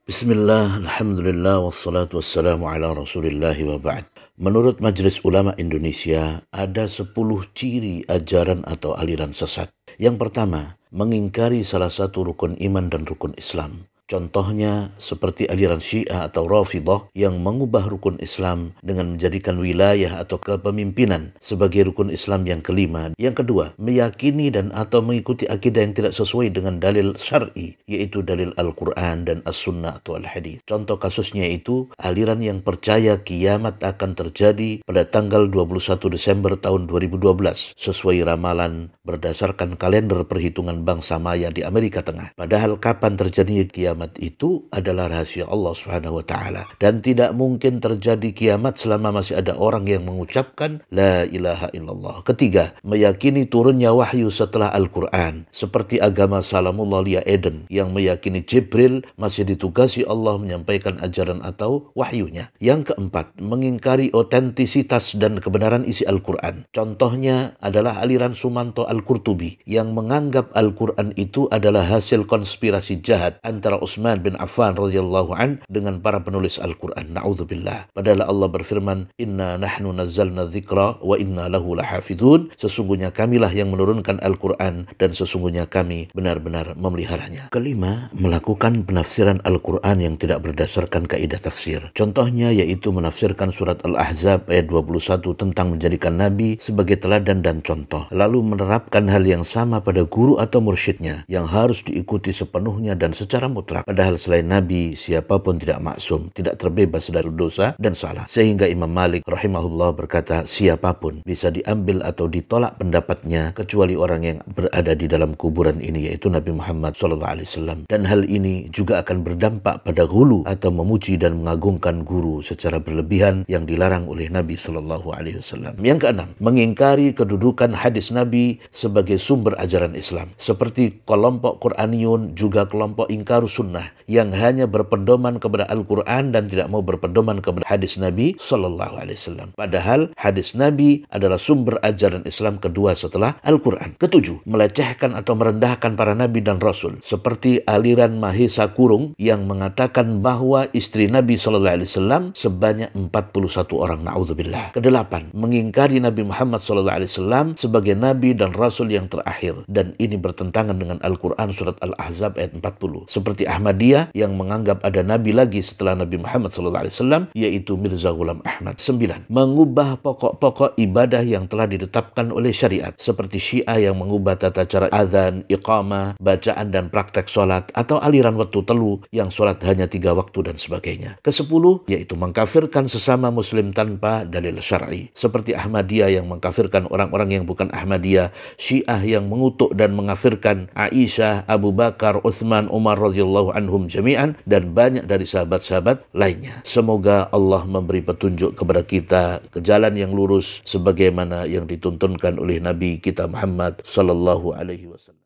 Bismillah, alhamdulillah, wassalatu wassalamu ala rasulillahi wa ba'd. Menurut Majelis Ulama Indonesia, ada 10 ciri ajaran atau aliran sesat. Yang pertama, mengingkari salah satu rukun iman dan rukun Islam. Contohnya seperti aliran Syiah atau Rafidah yang mengubah rukun Islam dengan menjadikan wilayah atau kepemimpinan sebagai rukun Islam yang kelima. Yang kedua, meyakini dan atau mengikuti akidah yang tidak sesuai dengan dalil syar'i, yaitu dalil Al-Quran dan As-Sunnah atau Al-Hadis. Contoh kasusnya itu aliran yang percaya kiamat akan terjadi pada tanggal 21 Desember tahun 2012 sesuai ramalan berdasarkan kalender perhitungan bangsa Maya di Amerika Tengah. Padahal kapan terjadinya kiamat itu adalah rahasia Allah Subhanahu wa taala dan tidak mungkin terjadi kiamat selama masih ada orang yang mengucapkan la ilaha illallah. Ketiga, meyakini turunnya wahyu setelah Al-Quran seperti agama Salamullah Lia Eden yang meyakini Jibril masih ditugasi Allah menyampaikan ajaran atau wahyunya. Yang keempat, mengingkari otentisitas dan kebenaran isi Al-Quran. Contohnya adalah aliran Sumanto Al-Qurtubi yang menganggap Al-Quran itu adalah hasil konspirasi jahat antara Utsman bin Affan radhiyallahu an dengan para penulis Al-Quran. Na'udzubillah. Padahal Allah berfirman, Inna nahnu nazzalna dzikra wa inna lahu lahafidun. Sesungguhnya kamilah yang menurunkan Al-Quran dan sesungguhnya kami benar-benar memeliharanya. Kelima, melakukan penafsiran Al-Quran yang tidak berdasarkan kaidah tafsir. Contohnya yaitu menafsirkan surat Al-Ahzab ayat 21 tentang menjadikan Nabi sebagai teladan dan contoh. Lalu menerapkan hal yang sama pada guru atau mursyidnya yang harus diikuti sepenuhnya dan secara mutlak. Padahal selain Nabi, siapapun tidak maksum, tidak terbebas dari dosa dan salah. Sehingga Imam Malik rahimahullah berkata, siapapun bisa diambil atau ditolak pendapatnya kecuali orang yang berada di dalam kuburan ini, yaitu Nabi Muhammad SAW. Dan hal ini juga akan berdampak pada ghulu atau memuji dan mengagungkan guru secara berlebihan yang dilarang oleh Nabi SAW. Yang keenam, mengingkari kedudukan hadis Nabi sebagai sumber ajaran Islam. Seperti kelompok Qur'aniyun, juga kelompok ingkarus sunnah yang hanya berpedoman kepada Al-Quran dan tidak mau berpedoman kepada hadis Nabi SAW. Padahal hadis Nabi adalah sumber ajaran Islam kedua setelah Al-Quran. Ketujuh, melecehkan atau merendahkan para Nabi dan Rasul. Seperti aliran Mahesa Kurung yang mengatakan bahwa istri Nabi SAW sebanyak 41 orang. Na'udzubillah. Kedelapan, mengingkari Nabi Muhammad SAW sebagai Nabi dan Rasul yang terakhir. Dan ini bertentangan dengan Al-Quran surat Al-Ahzab ayat 40. Seperti Ahmadiyah yang menganggap ada Nabi lagi setelah Nabi Muhammad SAW, yaitu Mirza Ghulam Ahmad. 9. Mengubah pokok-pokok ibadah yang telah ditetapkan oleh syariat. Seperti Syiah yang mengubah tata cara azan, iqamah, bacaan dan praktek sholat, atau aliran waktu telu yang sholat hanya 3 waktu dan sebagainya. Ke-10, yaitu mengkafirkan sesama muslim tanpa dalil syar'i. Seperti Ahmadiyah yang mengkafirkan orang-orang yang bukan Ahmadiyah, Syiah yang mengutuk dan mengkafirkan Aisyah, Abu Bakar, Utsman, Umar radhiyallahu anhum jami'an, dan banyak dari sahabat-sahabat lainnya. Semoga Allah memberi petunjuk kepada kita ke jalan yang lurus sebagaimana yang dituntunkan oleh Nabi kita Muhammad sallallahu alaihi wasallam.